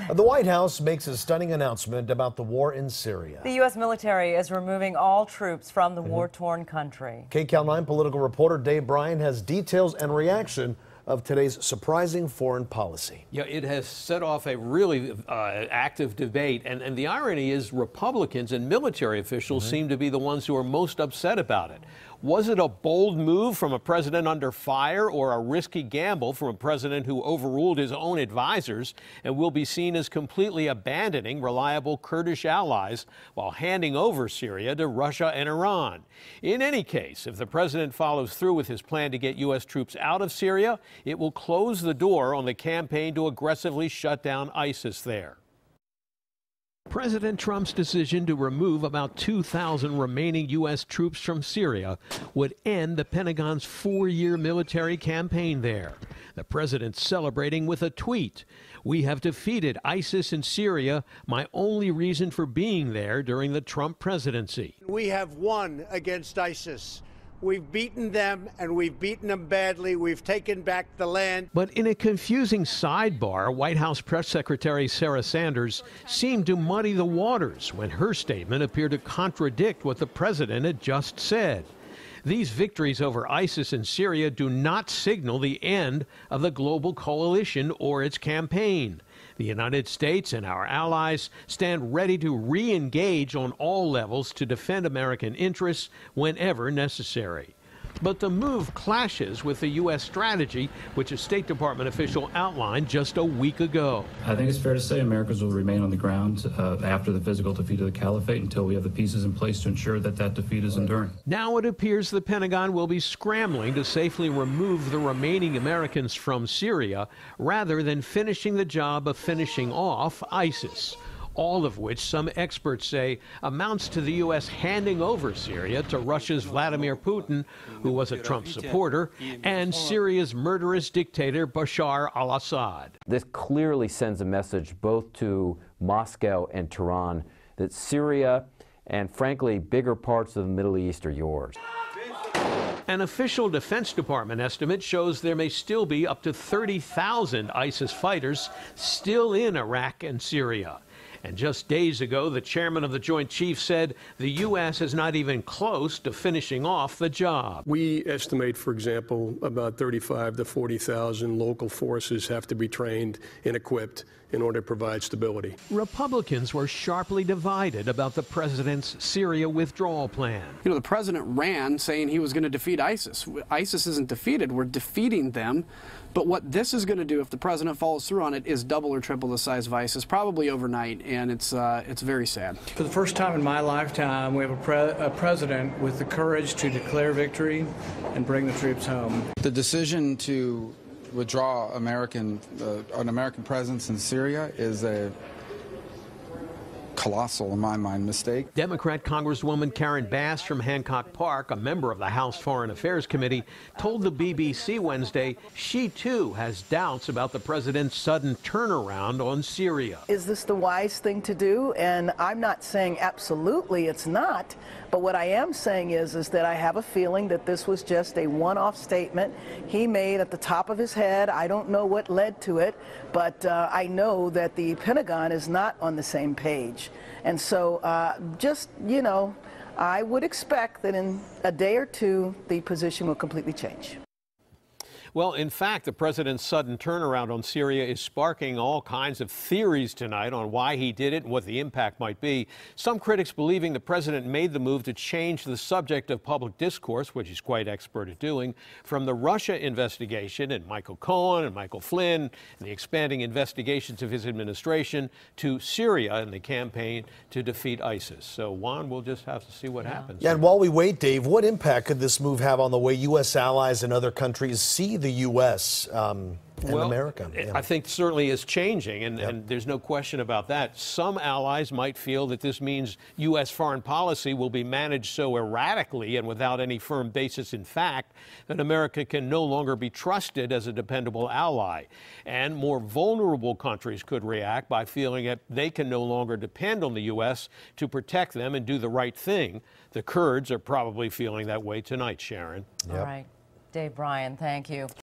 The White House makes a stunning announcement about the war in Syria. The U.S. military is removing all troops from the war-torn country. KCAL 9 political reporter Dave Bryan has details and reaction of today's surprising foreign policy. Yeah, it has set off a really active debate, and the irony is Republicans and military officials seem to be the ones who are most upset about it. Was it a bold move from a president under fire or a risky gamble from a president who overruled his own advisors and will be seen as completely abandoning reliable Kurdish allies while handing over Syria to Russia and Iran? In any case, if the president follows through with his plan to get U.S. troops out of Syria, it will close the door on the campaign to aggressively shut down ISIS there. President Trump's decision to remove about 2,000 remaining U.S. troops from Syria would end the Pentagon's 4-year military campaign there. The president celebrating with a tweet, "We have defeated ISIS in Syria, my only reason for being there during the Trump presidency." We have won against ISIS. We've beaten them, and we've beaten them badly. We've taken back the land. But in a confusing sidebar, White House Press Secretary Sarah Sanders seemed to muddy the waters when her statement appeared to contradict what the president had just said. These victories over ISIS in Syria do not signal the end of the global coalition or its campaign. The United States and our allies stand ready to re-engage on all levels to defend American interests whenever necessary. But the move clashes with the U.S. strategy, which a State Department official outlined just a week ago. I think it's fair to say Americans will remain on the ground after the physical defeat of the caliphate until we have the pieces in place to ensure that that defeat is enduring. Now it appears the Pentagon will be scrambling to safely remove the remaining Americans from Syria rather than finishing the job of finishing off ISIS. All of which some experts say amounts to the U.S. handing over Syria to Russia's Vladimir Putin, who was a Trump supporter, and Syria's murderous dictator Bashar al-Assad. This clearly sends a message both to Moscow and Tehran that Syria and, frankly, bigger parts of the Middle East are yours. An official Defense Department estimate shows there may still be up to 30,000 ISIS fighters still in Iraq and Syria. And just days ago, the chairman of the Joint Chiefs said the U.S. is not even close to finishing off the job. We estimate, for example, about 35 to 40,000 local forces have to be trained and equipped in order to provide stability. Republicans were sharply divided about the president's Syria withdrawal plan. You know, the president ran saying he was going to defeat ISIS. ISIS isn't defeated. We're defeating them. But what this is going to do, if the president follows through on it, is double or triple the size of ISIS, probably overnight, and it's very sad. For the first time in my lifetime, we have a president with the courage to declare victory and bring the troops home. The decision to withdraw an American presence in Syria is a colossal, in my mind, mistake. Democrat Congresswoman Karen Bass from Hancock Park, a member of the House Foreign Affairs Committee, told the BBC Wednesday she too has doubts about the president's sudden turnaround on Syria. Is this the wise thing to do? And I'm not saying absolutely it's not, but what I am saying is that I have a feeling that this was just a one-off statement he made at the top of his head. I don't know what led to it, but I know that the Pentagon is not on the same page. And so I would expect that in a day or two, the position will completely change. Well, in fact, the president's sudden turnaround on Syria is sparking all kinds of theories tonight on why he did it and what the impact might be. Some critics believing the president made the move to change the subject of public discourse, which he's quite expert at doing, from the Russia investigation and Michael Cohen and Michael Flynn and the expanding investigations of his administration to Syria and the campaign to defeat ISIS. So, Juan, we'll just have to see what happens. Yeah, and while we wait, Dave, what impact could this move have on the way U.S. allies and other countries see the U.S. And America? I think certainly is changing, and there's no question about that. Some allies might feel that this means U.S. foreign policy will be managed so erratically and without any firm basis in fact that America can no longer be trusted as a dependable ally. And more vulnerable countries could react by feeling that they can no longer depend on the U.S. to protect them and do the right thing. The Kurds are probably feeling that way tonight, Sharon. All right. Dave Bryan, thank you.